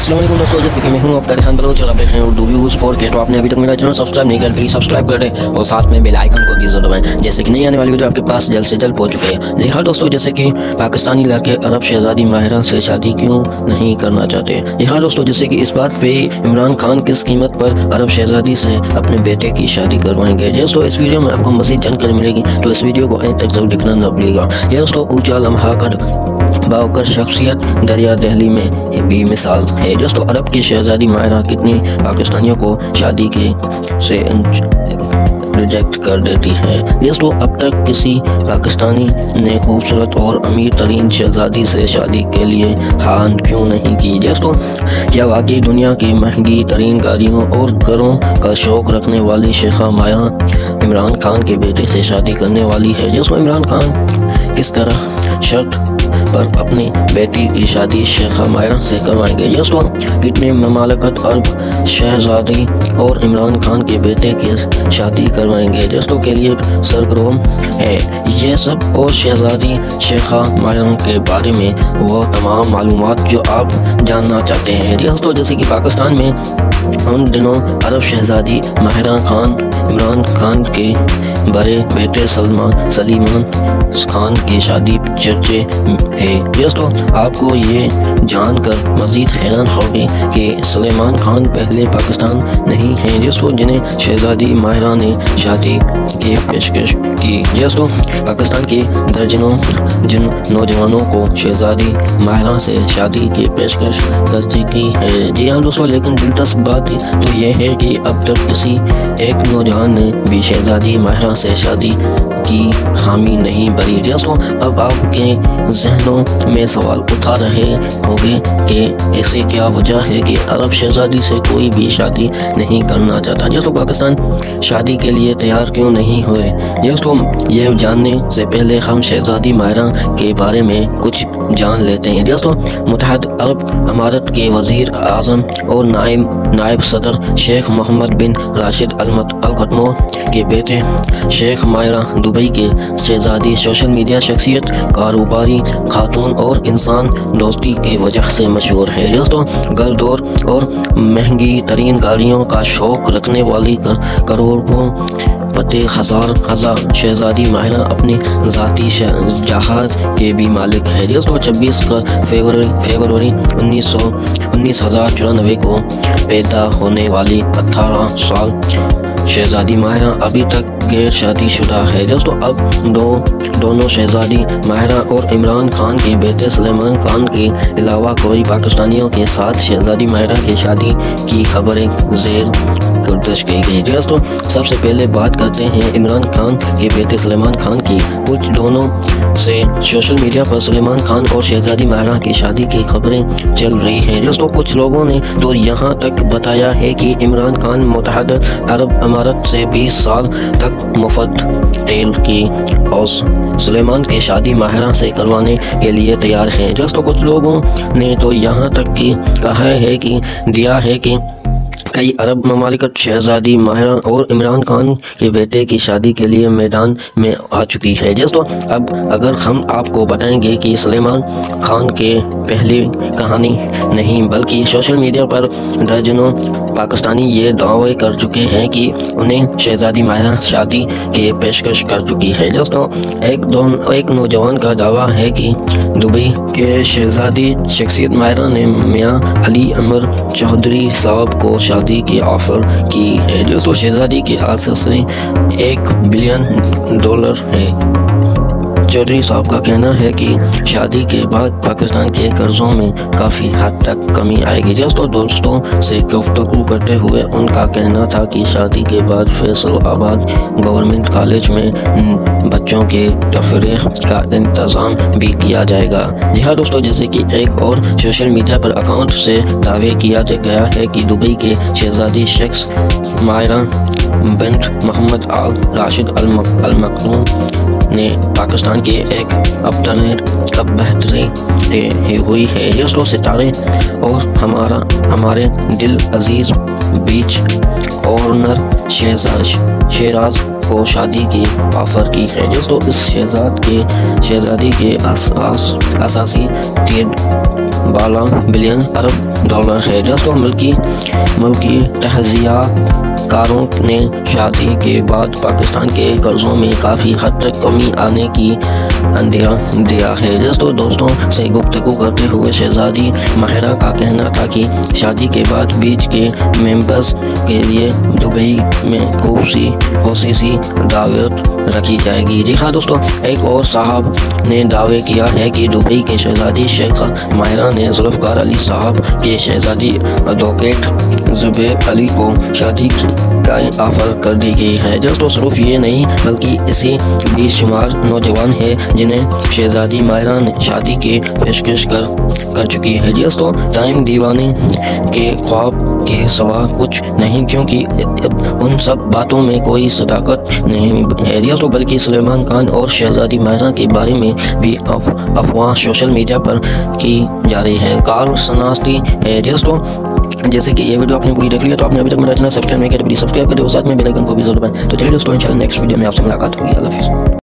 अस्सलाम वालेकुम दोस्तों, जैसे कि मैं हूं आपका रिहान बलोच और आप देख रहे हैं उर्दू व्यूज़ 4K। तो आपने अभी तक मेरा चैनल सब्सक्राइब नहीं किया, प्लीज़ सब्सक्राइब कर दें और साथ में बेल आइकन को भी जरूर दबाएं, जैसे कि नई आने वाली वीडियो आपके पास जल्द से जल्द पहुंच चुके हैं। जी हाँ दोस्तों, जैसे कि पाकिस्तानी लड़के अरब शहजादी माहिरा से शादी क्यों नहीं करना चाहते। जी हाँ दोस्तों, जैसे कि इस बात पे इमरान खान किस कीमत पर अरब शहजादी से अपने बेटे की शादी करवाएंगे। दोस्तों इस वीडियो में आपको मज़ीद जानकारी मिलेगी, तो इस वीडियो को अंत तक जरूर देखना न भूलिएगा। दोस्तों ऊंचा लम्हा कर बावकर शख्सियत दरिया दहली में भी मिसाल है। दोस्तों अरब की शहजादी माहिरा कितनी पाकिस्तानियों को शादी के से रिजेक्ट कर देती है। दोस्तों अब तक किसी पाकिस्तानी ने खूबसूरत और अमीर तरीन शहजादी से शादी के लिए हाँ क्यों नहीं की। दोस्तों क्या वाकई दुनिया की महंगी तरीन गाड़ियों और घरों का शौक रखने वाली शेखा माहिरा इमरान खान के बेटे से शादी करने वाली है। दोस्तों इमरान खान किस तरह शर्त पर अपनी बेटी की शादी शेखा माहिरा से करवाएंगे। दोस्तों कितने ममालकत अरब शहजादी और इमरान खान के बेटे की शादी करवाएंगे दोस्तों के लिए सरगर्म है। ये सब और शहजादी शेखा माहिरा के बारे में वो तमाम मालूमात जो आप जानना चाहते हैं। दोस्तों जैसे कि पाकिस्तान में उन दिनों अरब शहजादी माहिरा खान इमरान खान के बड़े बेटे सलीमान खान की शादी चर्चे है। दोस्तों आपको ये जानकर मज़ीद हैरान होंगे कि सलीमान खान पहले पाकिस्तान नहीं हैं दोस्तों जिन्हें शहजादी माहिरा ने शादी की पेशकश की। दोस्तों पाकिस्तान के दर्जनों जिन नौजवानों को शहजादी माहिरा से शादी की पेशकश कर चुकी है। जी हाँ दोस्तों, लेकिन दिलचस्प बात तो यह है कि अब तक किसी एक नौजवान ने भी शहजादी माहिरा से शादी की हामी नहीं भरी। दोस्तों अब आपके जहनों में सवाल उठा रहे होंगे कि ऐसे क्या वजह है कि अरब शहजादी से कोई भी शादी नहीं करना चाहता। दोस्तों पाकिस्तान शादी के लिए तैयार क्यों नहीं हुए। दोस्तों ये जानने से पहले हम शहजादी माहिरा के बारे में कुछ जान लेते हैं। दोस्तों मुत्तहदा अरब अमारात के वज़ीर आज़म और नायब सदर शेख मोहम्मद बिन राशिद अल खत्मो के बेटे शेख माहिरा दुबई के शहजादी सोशल मीडिया शख्सियत, कारोबारी खातून और इंसान दोस्ती की वजह से मशहूर है। दोस्तों घर दौर और महंगी तरीन गाड़ियों का शौक रखने वाली करोड़ों पते हजार शहजादी माहिरा अपने ज़ाती जहाज़ के भी मालिक है। दोस्तों 26 फरवरी 1994 को पैदा होने वाली 18 साल शहजादी माहिरा अभी तक गैर शादीशुदा है। दोस्तों अब दोनों शहजादी माहिरा और इमरान खान के बेटे सलीमान खान के अलावा कोई पाकिस्तानियों के साथ शहजादी माहिरा की शादी की खबरें ज़ेर गर्दिश की गई। दोस्तों सबसे पहले बात करते हैं इमरान खान के बेटे सलीमान खान की। कुछ दोनों से सोशल मीडिया पर सलीमान खान और शहजादी माहिरा की शादी की खबरें चल रही हैं। दोस्तों कुछ लोगों ने तो यहाँ तक बताया है कि इमरान खान मुत्तहदा अरब अमारात से 20 साल तक मुफ्त तेल की और सलीमान की शादी माहिरा से करवाने के लिए तैयार हैं। दोस्तों कुछ लोगों ने तो यहाँ तक कि कहा है कि कई अरब ममालिकत शहजादी माहिरा और इमरान खान के बेटे की शादी के लिए मैदान में आ चुकी है। दोस्तों अब अगर हम आपको बताएंगे कि सलीमान खान के पहली कहानी नहीं बल्कि सोशल मीडिया पर दर्जनों पाकिस्तानी ये दावे कर चुके हैं कि उन्हें शहजादी माहिरा शादी की पेशकश कर चुकी है। दोस्तों एक नौजवान का दावा है कि दुबई के शहजादी शख्सियत माहिरा ने मियां अली अमर चौधरी साहब को शादी की ऑफर की है। दोस्तों शहजादी की आसानी $1 बिलियन है। चौधरी साहब का कहना है कि शादी के बाद पाकिस्तान के कर्जों में काफ़ी हद तक कमी आएगी। दोस्तों से गुफ्तगू करते हुए उनका कहना था कि शादी के बाद फैसलाबाद गवर्नमेंट कॉलेज में बच्चों के तफरीह का इंतज़ाम भी किया जाएगा। जी हाँ दोस्तों, जैसे कि एक और सोशल मीडिया पर अकाउंट से दावे किया गया है कि दुबई के शहजादी शख्स माहिरा बिन्त मोहम्मद आल राशिद अल मखदूम ने पाकिस्तान के एक अब बेहतरीन हुई है। दोस्तों सितारे और हमारे दिल अजीज बीच ऑनर शेराज को शादी की ऑफर की है। दोस्तों इस शहजादी के असासी 12 बिलियन अरब डॉलर है। दोस्तों मुल्की तहज़िया कारों ने शादी के बाद पाकिस्तान के कर्ज़ों में काफ़ी हद तक कमी आने की अंदेशा दिया है। दोस्तों से गुफ्तगू करते हुए शहज़ादी माहिरा का कहना था कि शादी के बाद बीच के मेंबर्स के लिए दुबई में खूबसूसी दावत रखी जाएगी। जी हाँ दोस्तों, एक और साहब ने दावे किया है कि दुबई के शहज़ादी शेख माहिरा ने जुल्फ़कार अली साहब के शहज़ादी एडवोकेट ज़ुबैर अली को शादी का ऑफ़र कर दी गई है। दोस्तों सिर्फ ये नहीं बल्कि इसी बेशुमार नौजवान हैं जिन्हें शहज़ादी माहिरा ने शादी की पेशकश कर चुकी है। दोस्तों टाइम दीवाने के ख्वाब के सिवा कुछ नहीं, क्योंकि उन सब बातों में कोई सदाकत नहीं है दोस्तों, बल्कि सुलेमान खान और शहज़ादी माहिरा के बारे में भी अफवाह सोशल मीडिया पर की जा रही है। कार सनास्ती है। दोस्तों जैसे कि ये वीडियो आपने पूरी देख लिया, तो आपने अभी तक मेरा चैनल सब्सक्राइब नहीं किया तो प्लीज़ सब्सक्राइब कर दो, साथ में बेल आइकन को भी जरूर दबाएं। तो चलिए दोस्तों इंशाल्लाह नेक्स्ट वीडियो में आपसे मुलाकात होगी। अल्लाह हाफ़िज़।